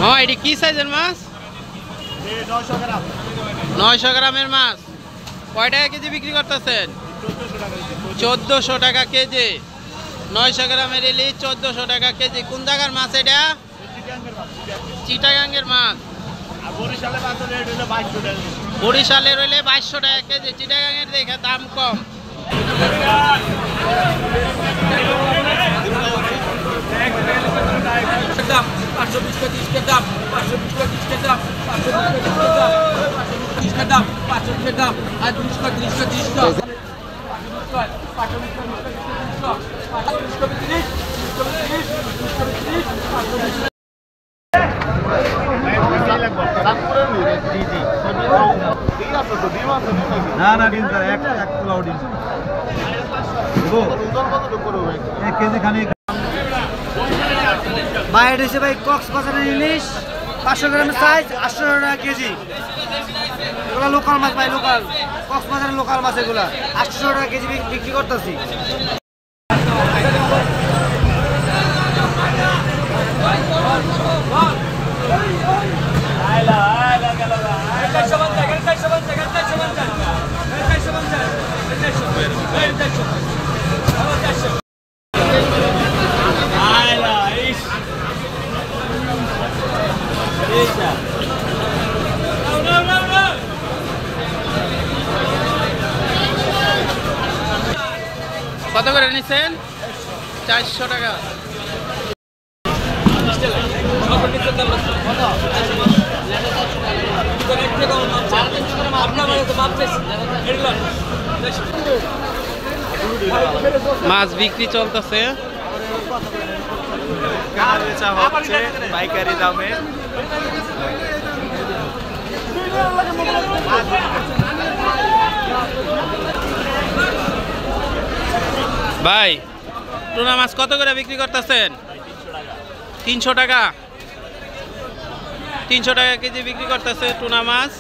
হ্যাঁ, এটি কি সাইজের মাছ? 900 গ্রামের মাছ। কয় টাকা কেজি বিক্রি করতেছেন? 1400 টাকা কেজি। 900 গ্রামের ইলিশ 1400 টাকা কেজি। কোন জায়গার মাছ এটা? চিটাগাঙ্গের মাছ। বরিশালে রইলে 2200 টাকা কেজি। চিটাগাঙ্গের দেখে দাম কম। দাম 520 টাকা দাম 520 টাকা দাম 520 দাম আর 30 টাকা 30 টাকা 1 কেজি খানি বাইরে এসে ভাই কক্সবাজারের ইলিশ 500 গ্রামের সাইজ 800 টাকা কেজি। এগুলা লোকাল মাছ ভাই, লোকাল কক্সবাজারের লোকাল মাছ। এগুলা 800 টাকা কেজি বিক্রি করতেছি। কত করে নিচ্ছেন? 400 টাকা। মাছ বিক্রি চলতেছে পাইকারি দামে। ভাই, টুনা মাছ কত করে বিক্রি করতেছেন? 300 টাকা। 300 টাকা কেজি বিক্রি করতেছে টুনা মাছ।